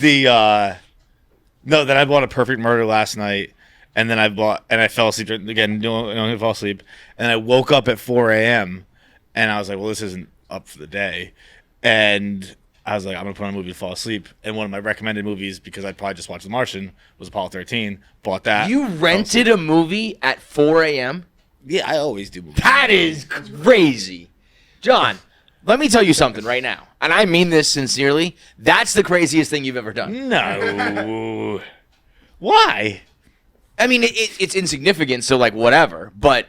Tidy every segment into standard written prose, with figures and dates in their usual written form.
No, then I bought A Perfect Murder last night, and then I fell asleep again. No, I fell asleep, and I woke up at 4 a.m. and I was like, well, this isn't up for the day, and I was like, I'm gonna put on a movie to fall asleep. And one of my recommended movies, because I'd probably just watched The Martian, was Apollo 13. Bought that. You rented a movie at 4 a.m.? Yeah, I always do movies. That is crazy. John, let me tell you something right now, and I mean this sincerely. That's the craziest thing you've ever done. No. Why? I mean, it's insignificant, so like whatever. But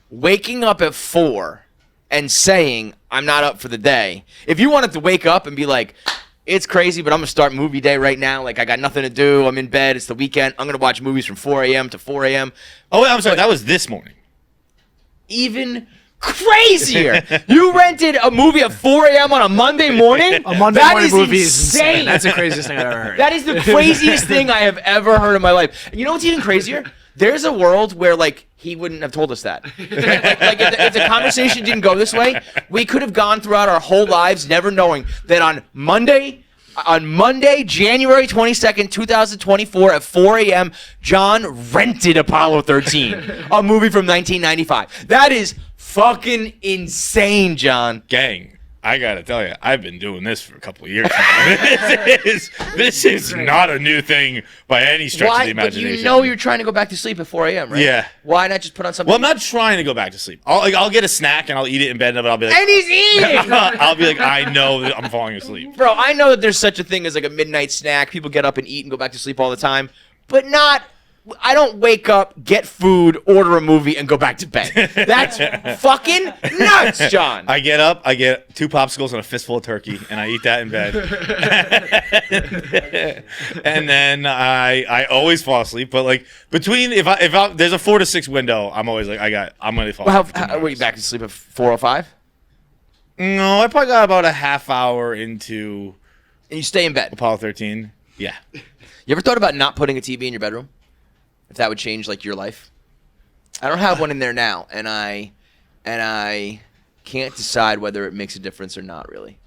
waking up at 4 and saying I'm not up for the day. If you wanted to wake up and be like, it's crazy, but I'm gonna start movie day right now. Like I got nothing to do. I'm in bed. It's the weekend. I'm gonna watch movies from 4 a.m. to 4 a.m. Oh, I'm sorry. That was this morning. Even crazier. You rented a movie at 4 a.m. on a Monday morning? A Monday That morning is movie insane. is insane. That's the craziest thing I've ever heard. That is the craziest thing I have ever heard in my life. You know what's even crazier? There's a world where, like, he wouldn't have told us that. Like if the conversation didn't go this way, we could have gone throughout our whole lives never knowing that on Monday, January 22nd, 2024 at 4 a.m., John rented Apollo 13, a movie from 1995. That is fucking insane, John. Gang, I gotta tell you, I've been doing this for a couple of years now. This is not a new thing by any stretch of the imagination. But you know you're trying to go back to sleep at 4 a.m., right? Yeah. Why not just put on something? Well, I'm not trying to go back to sleep. I'll get a snack and I'll eat it in bed, and I'll be like, And he's eating! I'll be like, I know that I'm falling asleep. Bro, I know that there's such a thing as like a midnight snack. People get up and eat and go back to sleep all the time. But I don't wake up, get food, order a movie, and go back to bed. That's fucking nuts, John. I get up, I get 2 popsicles and a fistful of turkey, and I eat that in bed. And then I always fall asleep. But like between if I there's a 4 to 6 window, I'm always like I'm gonna fall. Well, asleep. were you back to sleep at 4:05? No, I probably got about a half hour into And you stay in bed. Apollo 13. Yeah. You ever thought about not putting a TV in your bedroom? If that would change like your life? I don't have one in there now, and I can't decide whether it makes a difference or not. Really,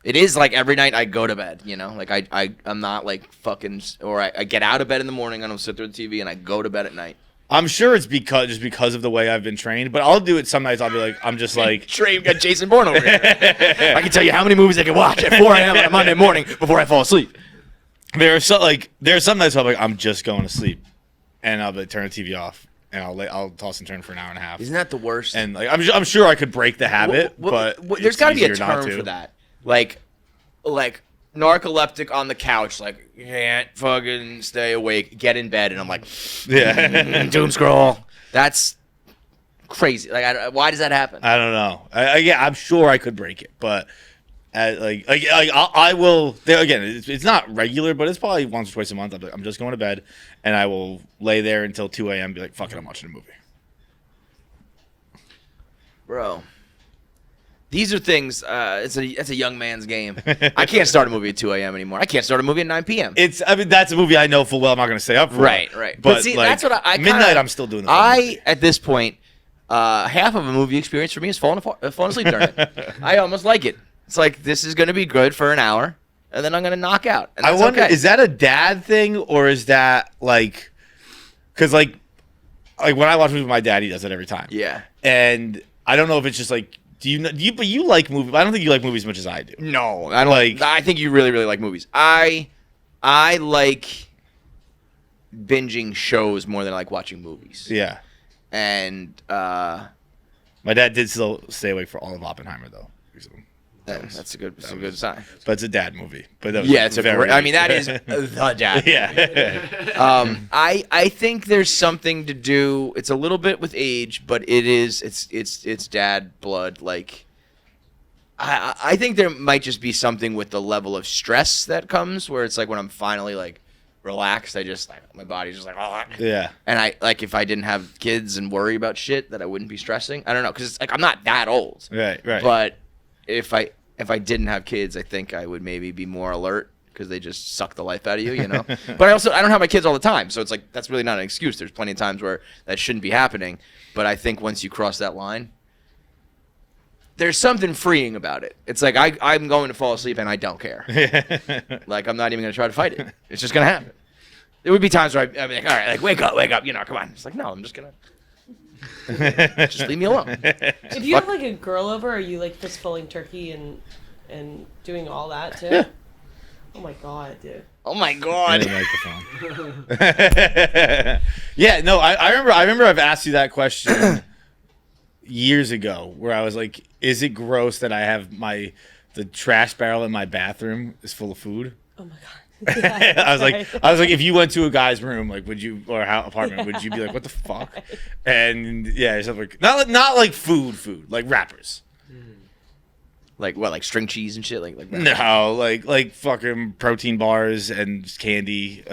it is like every night I go to bed. You know, like I'm not like fucking, or I get out of bed in the morning and I'll sit there with the TV and I go to bed at night. I'm sure it's because of the way I've been trained, but I'll do it some nights. I'll be like, I'm just like Train got Jason Bourne over here. I can tell you how many movies I can watch at 4 a.m. on a Monday morning before I fall asleep. There are some nights I'm like, I'm just going to sleep, and I'll turn the TV off, and I'll toss and turn for an hour and a half. Isn't that the worst? And like I'm sure I could break the habit, but there's got to be a easier not term to. for that. Like narcoleptic on the couch, like you can't fucking stay awake, get in bed, and I'm like, Yeah. doom scroll. That's crazy. Like, why does that happen? I don't know. I'm sure I could break it, but I will. Again, it's not regular, but it's probably once or twice a month. I'm just going to bed, and I will lay there until 2 a.m. and be like, fuck it, I'm watching a movie. Bro, these are things. It's a young man's game. I can't start a movie at 2 a.m. anymore. I can't start a movie at 9 p.m. That's a movie I know full well I'm not going to stay up for. Right. But see, like, that's what I midnight, I'm still doing the at this point, half of a movie experience for me is falling asleep during it. I almost like it. It's like, this is going to be good for an hour, and then I'm going to knock out. And I that's wonder, okay. is that a dad thing, or is that like, because like when I watch movies with my dad, he does it every time. Yeah. And I don't know if it's just like, but you like movies. I don't think you like movies as much as I do. No, I don't. I think you really, really like movies. I like binging shows more than I like watching movies. Yeah. And my dad did still stay awake for all of Oppenheimer, though. That's a good sign. But it's a dad movie. But that was Yeah, I mean, that is the dad. Yeah. I think there's something to do. It's a little bit with age, but it's dad blood. Like, I think there might just be something with the level of stress that comes, where it's like when I'm finally like relaxed, I just like my body's just like, oh. Yeah. And I like, if I didn't have kids and worry about shit, that I wouldn't be stressing. I don't know, because it's like I'm not that old. Right. But if I didn't have kids, I think I would maybe be more alert, because they just suck the life out of you, you know. But I don't have my kids all the time, so it's like that's really not an excuse. There's plenty of times where that shouldn't be happening. But I think once you cross that line, there's something freeing about it. It's like I'm going to fall asleep and I don't care. Like I'm not even gonna try to fight it. It's just gonna happen. There would be times where I'd be like, all right, like wake up, come on. It's like, no, I'm just gonna just leave me alone. If you have like a girl over, are you like fistfulling turkey and doing all that too? Yeah. Oh my god, dude. Oh my In god. the microphone. Yeah, no, I remember I've asked you that question years ago where I was like, is it gross that I have the trash barrel in my bathroom is full of food? Oh my god. Yeah, I was right. like, if you went to a guy's room, like, would you, or apartment, would you be like, what the fuck? Right. And yeah, something like not like food, like wrappers. Like what? Like string cheese and shit? Like No, like fucking protein bars and candy.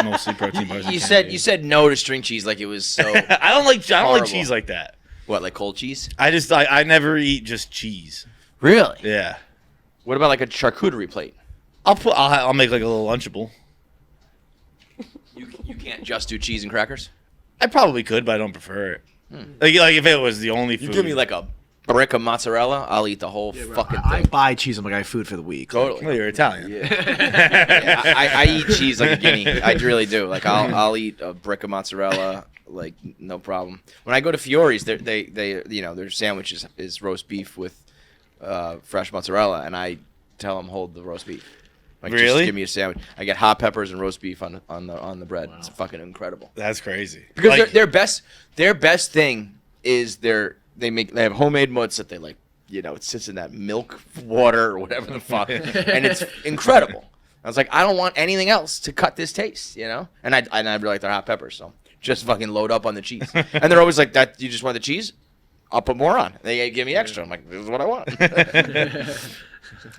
Mostly protein bars. And You candy. said no to string cheese like it was so. I don't like Horrible. cheese like that. What, like cold cheese? I never eat just cheese. Really? Yeah, What about like a charcuterie plate? I'll make like a little Lunchable. You can't just do cheese and crackers. I probably could, but I don't prefer it. Like if it was the only food. You give me like a brick of mozzarella, I'll eat the whole fucking I thing. buy cheese. I'm like, I have food for the week. Totally. Well, you're Italian. Yeah, I eat cheese like a guinea. I really do. Like I'll eat a brick of mozzarella, like no problem. When I go to Fiore's, they their sandwich is roast beef with fresh mozzarella, and I tell them hold the roast beef. Like just Really? give me a sandwich. I get hot peppers and roast beef on the bread. Wow. It's fucking incredible. That's crazy. Because Like, their best thing is they have homemade mozz that they like, it sits in that milk water or whatever the fuck, and it's incredible. I was like, I don't want anything else to cut this taste, and I really like their hot peppers, so just fucking load up on the cheese. And they're always like, that you just want the cheese? I'll put more on. They give me extra. I'm like, this is what I want.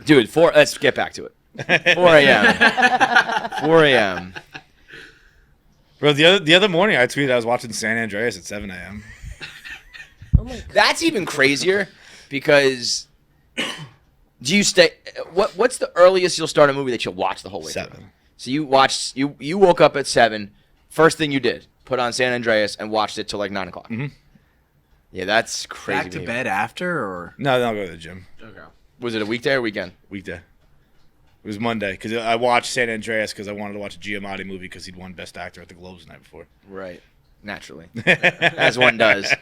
Dude, let's get back to it. 4 a.m. 4 a.m. bro, the other morning I tweeted I was watching San Andreas at 7 a.m. Oh my god. That's even crazier because do you stay? What's the earliest you'll start a movie that you'll watch the whole way? 7. Through? So you woke up at 7. First thing you did, put on San Andreas and watched it till like 9 o'clock. Mm-hmm. Yeah, that's crazy. Back to behavior. bed after, or No, then I'll go to the gym. okay. Was it a weekday or weekend? Weekday. It was Monday because I watched San Andreas because I wanted to watch a Giamatti movie because he'd won Best Actor at the Globes the night before. Right. Naturally, as one does.